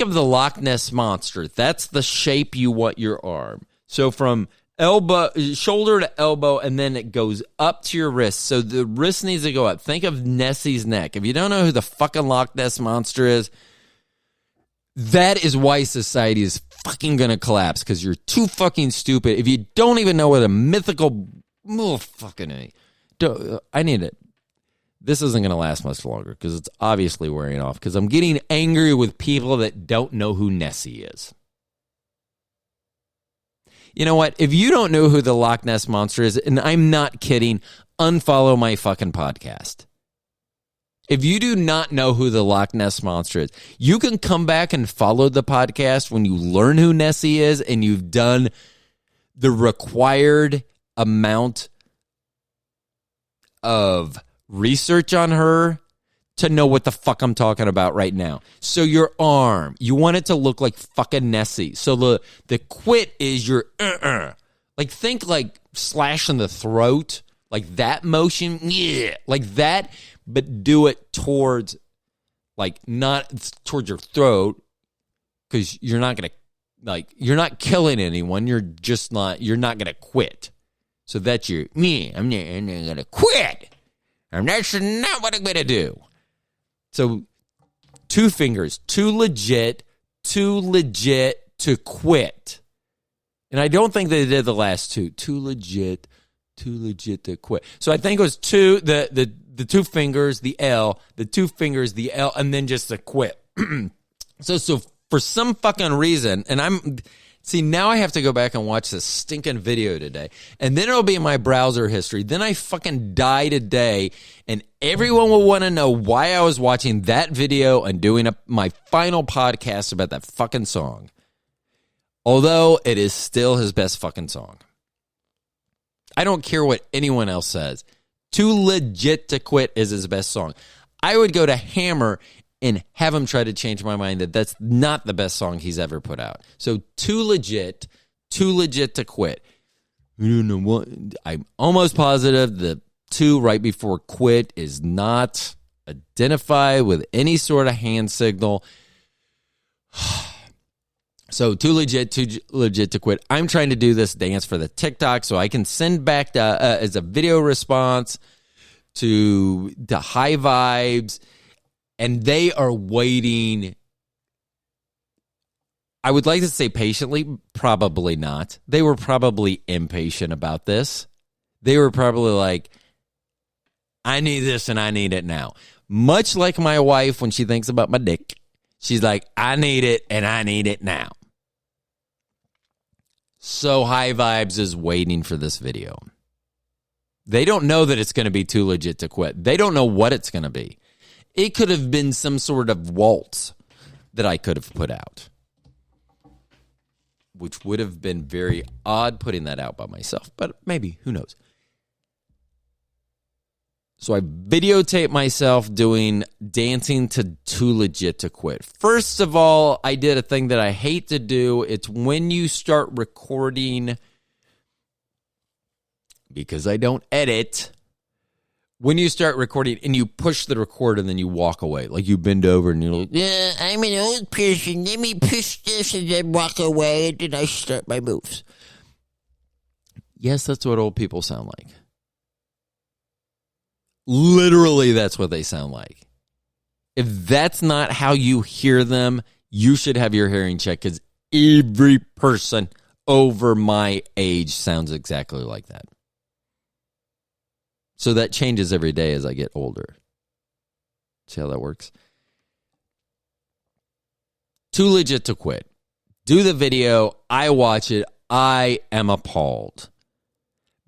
of the Loch Ness Monster. That's the shape you want your arm. So from shoulder to elbow, and then it goes up to your wrist. So the wrist needs to go up. Think of Nessie's neck. If you don't know who the fucking Loch Ness Monster is, that is why society is fucking gonna collapse, because you're too fucking stupid. If you don't even know what a mythical... I need it. This isn't gonna last much longer, because it's obviously wearing off, because I'm getting angry with people that don't know who Nessie is. You know what? If you don't know who the Loch Ness Monster is, and I'm not kidding, unfollow my fucking podcast. If you do not know who the Loch Ness Monster is, you can come back and follow the podcast when you learn who Nessie is and you've done the required amount of research on her to know what the fuck I'm talking about right now. So your arm, you want it to look like fucking Nessie. So the quit is your like, think like slash in the throat, like that motion, yeah, like that, but do it towards, like, not towards your throat, because you're not gonna, like, you're not killing anyone. You're not gonna quit. So that's your I'm not gonna quit. And that's not what I'm gonna do. So 2 fingers, too legit to quit. And I don't think they did the last 2. Too legit to quit. So I think it was 2, the 2 fingers, the L, the 2 fingers, the L, and then just the quit. So for some fucking reason, and now I have to go back and watch this stinking video today, and then it'll be in my browser history. Then I fucking die today, and everyone will want to know why I was watching that video and doing my final podcast about that fucking song. Although it is still his best fucking song. I don't care what anyone else says. Too Legit to Quit is his best song. I would go to Hammer and have him try to change my mind that that's not the best song he's ever put out. So too legit to quit. I don't know what. I'm almost positive the 2 right before quit is not identified with any sort of hand signal. So too legit to quit. I'm trying to do this dance for the TikTok so I can send back as a video response to the High Vibes, and they are waiting. I would like to say patiently, probably not. They were probably impatient about this. They were probably like, I need this and I need it now. Much like my wife when she thinks about my dick. She's like, I need it and I need it now. So High Vibes is waiting for this video. They don't know that it's going to be too legit to quit. They don't know what it's going to be. It could have been some sort of waltz that I could have put out, which would have been very odd putting that out by myself, but maybe, who knows. So I videotaped myself doing dancing to Too Legit to Quit. First of all, I did a thing that I hate to do. It's when you start recording, because I don't edit, when you start recording and you push the record and then you walk away, like you bend over and you're like, yeah, I'm an old person. Let me push this and then walk away and then I start my moves. Yes, that's what old people sound like. Literally, that's what they sound like. If that's not how you hear them, you should have your hearing checked, because every person over my age sounds exactly like that. So that changes every day as I get older. See how that works? Too Legit to Quit. Do the video. I watch it. I am appalled.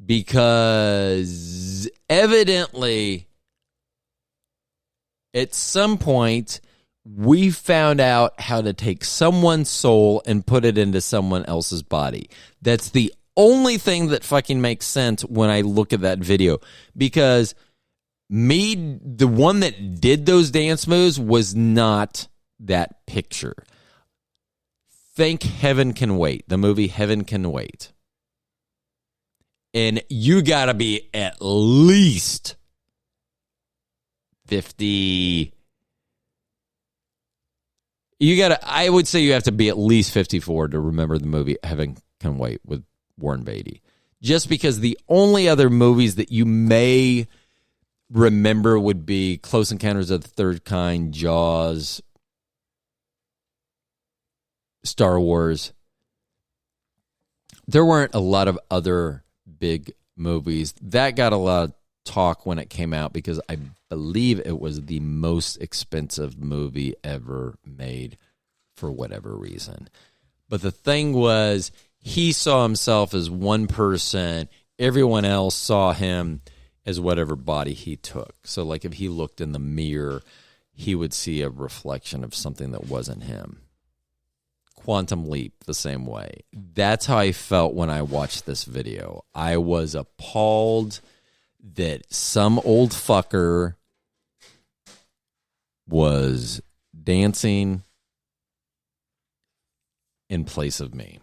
Because evidently, at some point, we found out how to take someone's soul and put it into someone else's body. That's the only thing that fucking makes sense when I look at that video. Because the one that did those dance moves was not that picture. Think Heaven Can Wait, the movie Heaven Can Wait. And you got to be at least 50. I would say you have to be at least 54 to remember the movie Heaven Can Wait with Warren Beatty. Just because the only other movies that you may remember would be Close Encounters of the Third Kind, Jaws, Star Wars. There weren't a lot of other big movies. That got a lot of talk when it came out because I believe it was the most expensive movie ever made for whatever reason. But the thing was, he saw himself as one person. Everyone else saw him as whatever body he took. So like if he looked in the mirror, he would see a reflection of something that wasn't him. Quantum Leap, the same way. That's how I felt when I watched this video. I was appalled that some old fucker was dancing in place of me.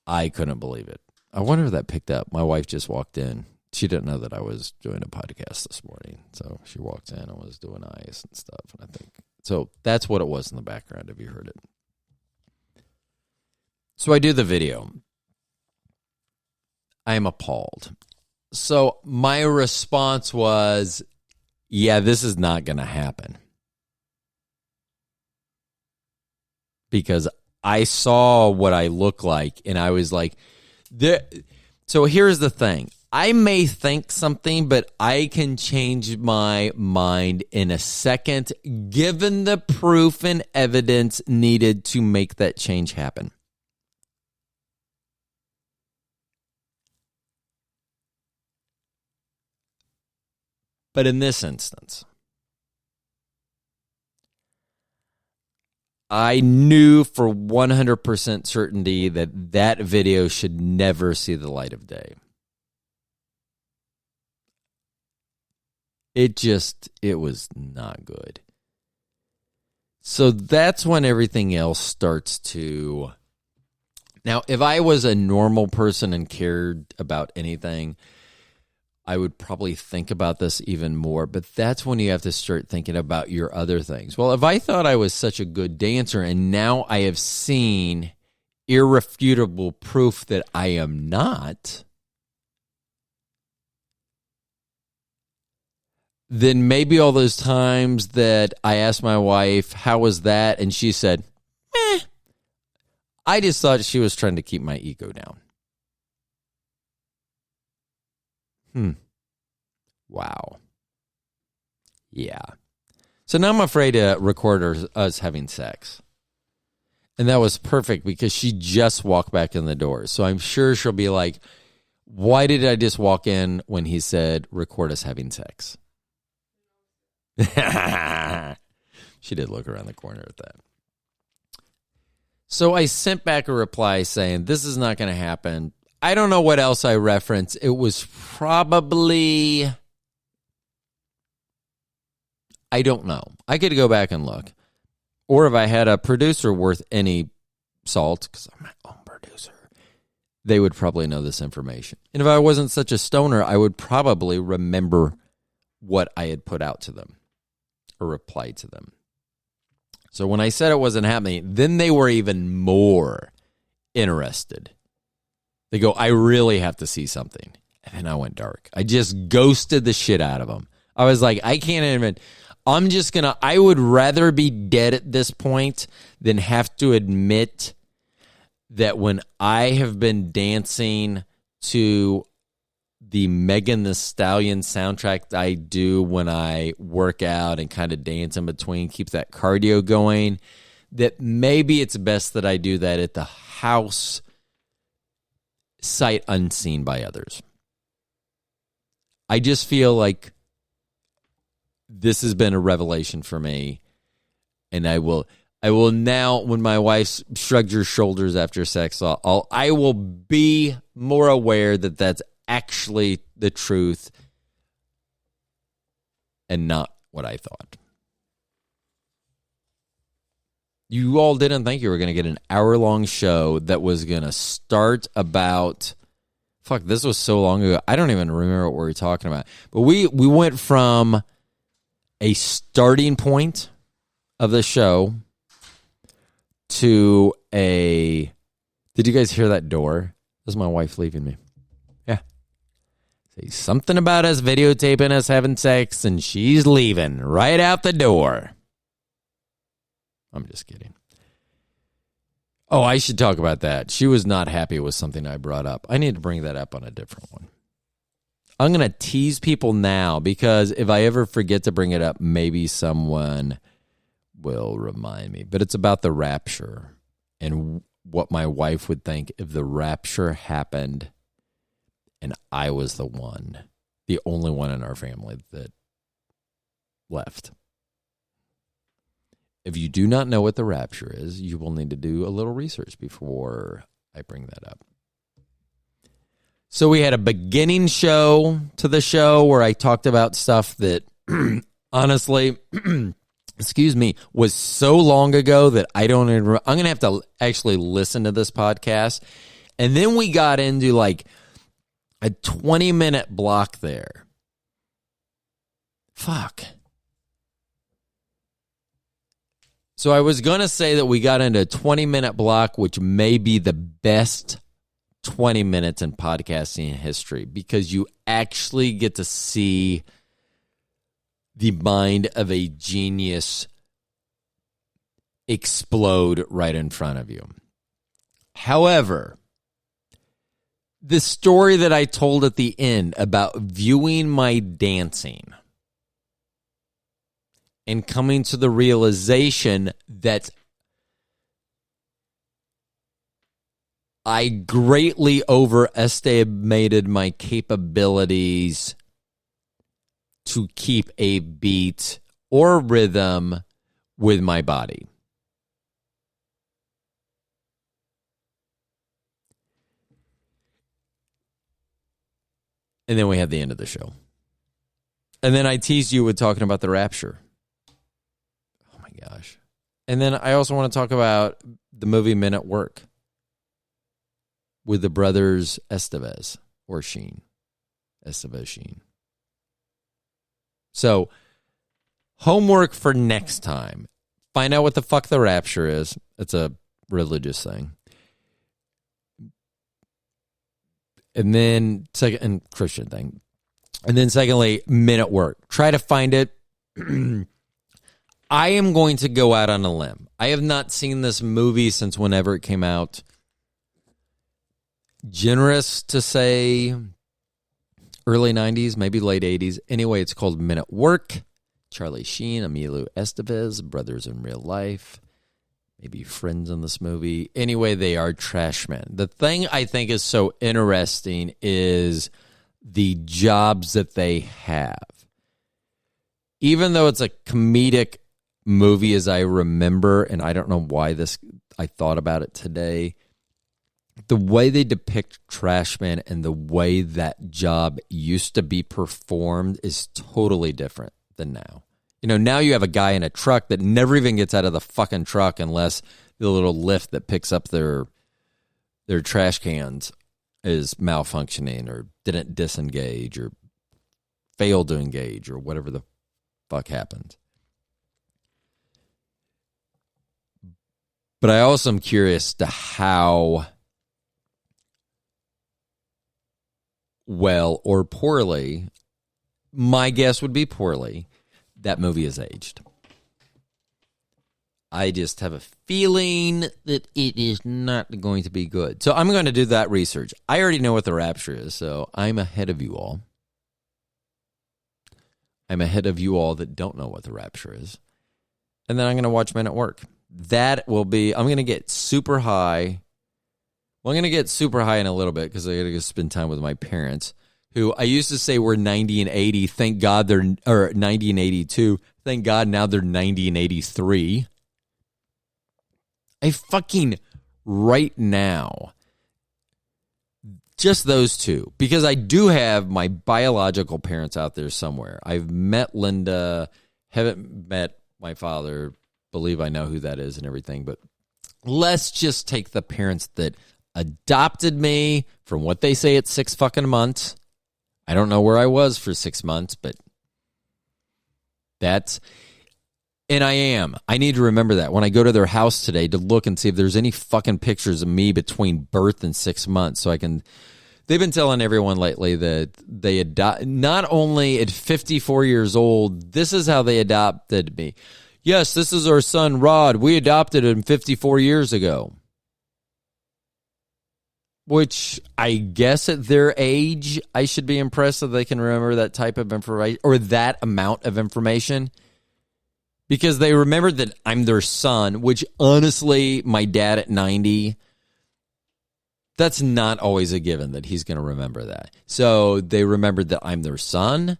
I couldn't believe it. I wonder if that picked up. My wife just walked in. She didn't know that I was doing a podcast this morning. So she walked in and was doing eyes and stuff. And I think, so that's what it was in the background, if you heard it. So I do the video. I am appalled. So my response was, yeah, this is not going to happen. Because I saw what I look like, and I was like, so here's the thing. I may think something, but I can change my mind in a second, given the proof and evidence needed to make that change happen. But in this instance, I knew for 100% certainty that that video should never see the light of day. It was not good. So that's when everything else starts to... Now, if I was a normal person and cared about anything, I would probably think about this even more, but that's when you have to start thinking about your other things. Well, if I thought I was such a good dancer and now I have seen irrefutable proof that I am not, then maybe all those times that I asked my wife, how was that? And she said, meh. I just thought she was trying to keep my ego down. Wow. Yeah. So now I'm afraid to record us having sex. And that was perfect because she just walked back in the door. So I'm sure she'll be like, why did I just walk in when he said, record us having sex? She did look around the corner at that. So I sent back a reply saying, this is not going to happen. I don't know what else I referenced. It was probably, I don't know. I could go back and look. Or if I had a producer worth any salt, because I'm my own producer, they would probably know this information. And if I wasn't such a stoner, I would probably remember what I had put out to them or replied to them. So when I said it wasn't happening, then they were even more interested. They go, I really have to see something. And then I went dark. I just ghosted the shit out of them. I was like, I can't even, I would rather be dead at this point than have to admit that when I have been dancing to the Megan Thee Stallion soundtrack that I do when I work out and kind of dance in between, keep that cardio going, that maybe it's best that I do that at the house, sight unseen by others. I just feel like this has been a revelation for me, and I will now, when my wife shrugs her shoulders after sex, I will be more aware that that's actually the truth and not what I thought. You all didn't think you were going to get an hour-long show that was going to start about... Fuck, this was so long ago. I don't even remember what we were talking about. But we went from a starting point of the show to a... Did you guys hear that door? That was my wife leaving me. Yeah. Say something about us videotaping us having sex, and she's leaving right out the door. I'm just kidding. Oh, I should talk about that. She was not happy with something I brought up. I need to bring that up on a different one. I'm going to tease people now because if I ever forget to bring it up, maybe someone will remind me. But it's about the rapture and what my wife would think if the rapture happened and I was the only one in our family that left. If you do not know what the rapture is, you will need to do a little research before I bring that up. So we had a beginning show to the show where I talked about stuff that honestly, excuse me, was so long ago that I don't even, I'm going to have to actually listen to this podcast. And then we got into like a 20-minute block there. Fuck. So I was going to say that we got into a 20-minute block, which may be the best 20 minutes in podcasting history because you actually get to see the mind of a genius explode right in front of you. However, the story that I told at the end about viewing my dancing and coming to the realization that I greatly overestimated my capabilities to keep a beat or rhythm with my body. And then we had the end of the show. And then I teased you with talking about the rapture. Oh my gosh. And then I also want to talk about the movie Men at Work with the brothers Estevez or Sheen. Estevez Sheen. So, homework for next time. Find out what the fuck the rapture is. It's a religious thing. And then, and Christian thing. And then secondly, Men at Work. Try to find it. I am going to go out on a limb. I have not seen this movie since whenever it came out. Generous to say early 90s, maybe late 80s. Anyway, it's called Men at Work. Charlie Sheen, Emilio Estevez, brothers in real life. Maybe friends in this movie. Anyway, they are trash men. The thing I think is so interesting is the jobs that they have. Even though it's a comedic movie as I remember, and I don't know why I thought about it today, the way they depict trash men and the way that job used to be performed is totally different than now. You know, now you have a guy in a truck that never even gets out of the fucking truck unless the little lift that picks up their trash cans is malfunctioning or didn't disengage or failed to engage or whatever the fuck happened. But I also am curious to how well or poorly, my guess would be poorly, that movie is aged. I just have a feeling that it is not going to be good. So I'm going to do that research. I already know what the rapture is, so I'm ahead of you all. I'm ahead of you all that don't know what the rapture is. And then I'm going to watch Men at Work. That will be, I'm going to get super high. Well, I'm going to get super high in a little bit because I got to go spend time with my parents, who I used to say were 90 and 80. Thank God they're, or 90 and 82. Thank God now they're 90 and 83. I fucking, right now, just those two, because I do have my biological parents out there somewhere. I've met Linda, haven't met my father, believe I know who that is and everything, but let's just take the parents that adopted me from what they say it's 6 fucking months. I don't know where I was for 6 months, but that's, and I need to remember that when I go to their house today to look and see if there's any fucking pictures of me between birth and 6 months so I can, they've been telling everyone lately that they adopt, not only at 54 years old, this is how they adopted me. Yes, this is our son, Rod. We adopted him 54 years ago. Which I guess at their age, I should be impressed that they can remember that type of information or that amount of information. Because they remembered that I'm their son, which honestly, my dad at 90, that's not always a given that he's going to remember that. So they remembered that I'm their son,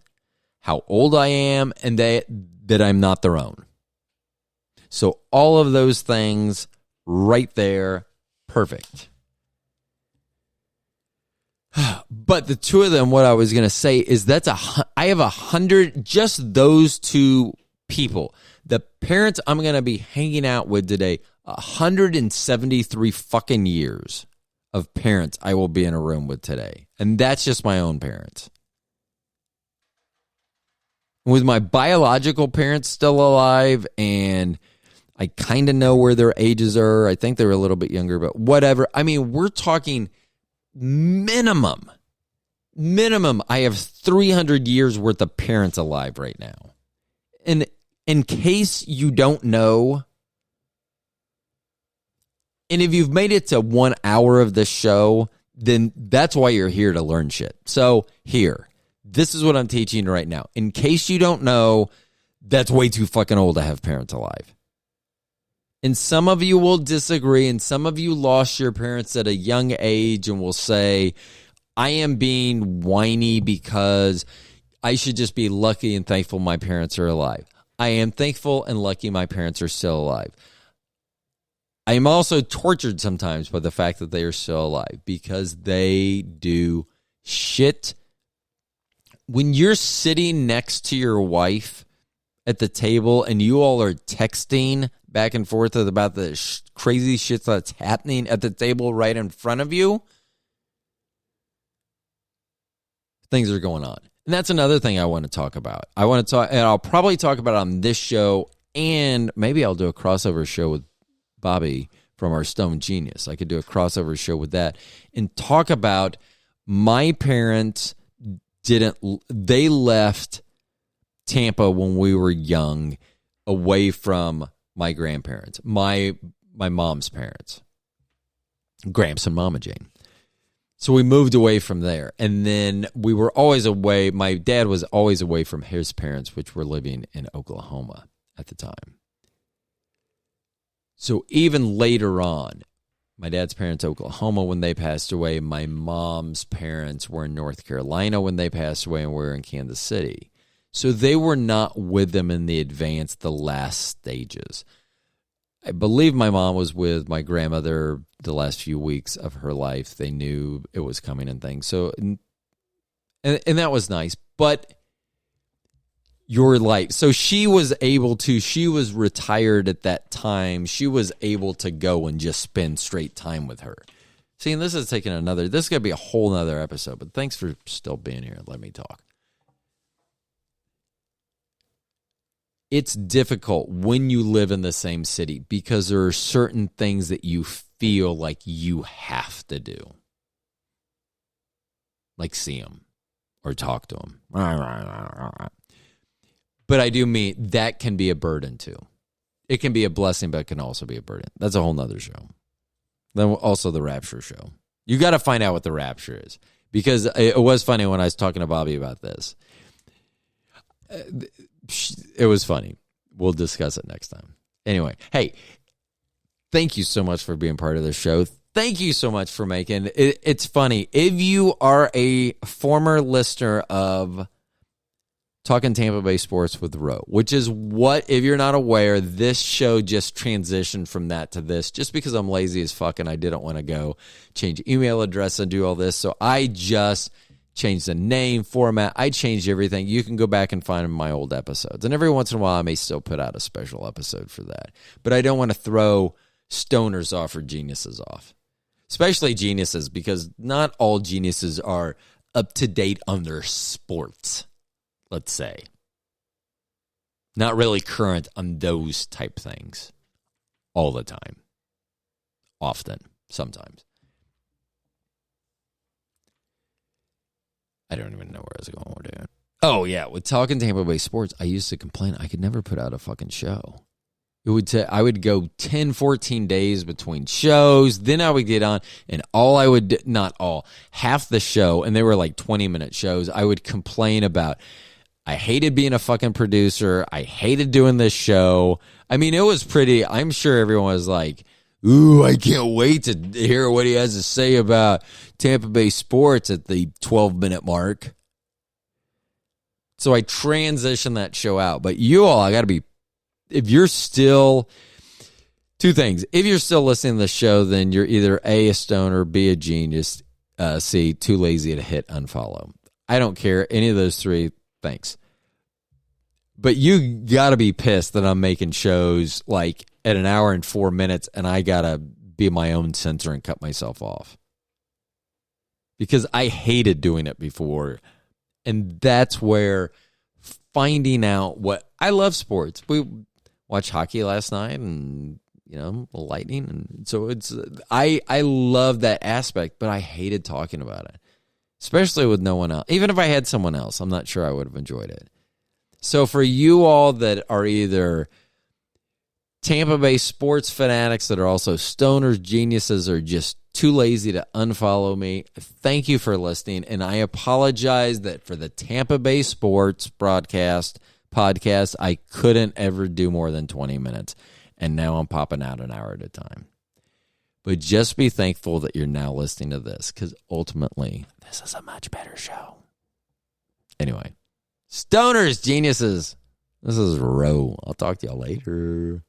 how old I am, and that I'm not their own. So all of those things right there, perfect. But the two of them, what I was going to say is I have 100, just those two people. The parents I'm going to be hanging out with today, 173 fucking years of parents I will be in a room with today. And that's just my own parents. With my biological parents still alive, and I kind of know where their ages are. I think they're a little bit younger, but whatever. I mean, we're talking minimum. I have 300 years worth of parents alive right now. And in case you don't know, and if you've made it to 1 hour of this show, then that's why you're here to learn shit. So here, this is what I'm teaching you right now. In case you don't know, that's way too fucking old to have parents alive. And some of you will disagree, and some of you lost your parents at a young age and will say, I am being whiny because I should just be lucky and thankful my parents are alive. I am thankful and lucky my parents are still alive. I am also tortured sometimes by the fact that they are still alive because they do shit when you're sitting next to your wife at the table and you all are texting back and forth about the crazy shit that's happening at the table right in front of you, things are going on. And that's another thing I want to talk about. And I'll probably talk about it on this show, and maybe I'll do a crossover show with Bobby from our Stone Genius. I could do a crossover show with that and talk about my parents they left Tampa when we were young, away from my grandparents, my mom's parents, Gramps and Mama Jane. So we moved away from there. And then we were always away. My dad was always away from his parents, which were living in Oklahoma at the time. So even later on, my dad's parents, Oklahoma, when they passed away. My mom's parents were in North Carolina when they passed away, and we were in Kansas City. So they were not with them in the last stages. I believe my mom was with my grandmother the last few weeks of her life. They knew it was coming and things. So, and that was nice. But your life. So she was retired at that time. She was able to go and just spend straight time with her. See, and this is going to be a whole nother episode, but thanks for still being here. Let me talk. It's difficult when you live in the same city because there are certain things that you feel like you have to do. Like see them or talk to them. But I do mean that can be a burden too. It can be a blessing, but it can also be a burden. That's a whole nother show. Then also the rapture show. You got to find out what the rapture is. Because it was funny when I was talking to Bobby about this. It was funny. We'll discuss it next time. Anyway, hey, thank you so much for being part of the show. Thank you so much for making it. It's funny. If you are a former listener of Talking Tampa Bay Sports with Roe, which is what, if you're not aware, this show just transitioned from that to this just because I'm lazy as fuck and I didn't want to go change email address and do all this. So I just changed the name, format. I changed everything. You can go back and find my old episodes. And every once in a while, I may still put out a special episode for that. But I don't want to throw stoners off or geniuses off, especially geniuses, because not all geniuses are up to date on their sports. Let's say. Not really current on those type things all the time. Often. Sometimes. I don't even know where I was going with it. Oh, yeah. With Talking Tampa Bay Sports, I used to complain I could never put out a fucking show. I would go 10, 14 days between shows. Then I would get on, and half the show, and they were like 20-minute shows, I would complain about, I hated being a fucking producer. I hated doing this show. I mean, it was pretty, I'm sure everyone was like, ooh, I can't wait to hear what he has to say about Tampa Bay sports at the 12-minute mark. So I transitioned that show out. But you all, I got to be, if you're still, two things. If you're still listening to the show, then you're either A, stoner, B, a genius, C, too lazy to hit unfollow. I don't care. Any of those three, thanks. But you got to be pissed that I'm making shows like at an hour and 4 minutes and I got to be my own censor and cut myself off. Because I hated doing it before. And that's where finding out what, I love sports. We watched hockey last night and, Lightning. And so I love that aspect, but I hated talking about it. Especially with no one else. Even if I had someone else, I'm not sure I would have enjoyed it. So for you all that are either Tampa Bay sports fanatics that are also stoners, geniuses, or just too lazy to unfollow me, thank you for listening. And I apologize that for the Tampa Bay sports podcast, I couldn't ever do more than 20 minutes. And now I'm popping out an hour at a time. But just be thankful that you're now listening to this, because ultimately, this is a much better show. Anyway, stoners, geniuses, this is Roe. I'll talk to y'all later.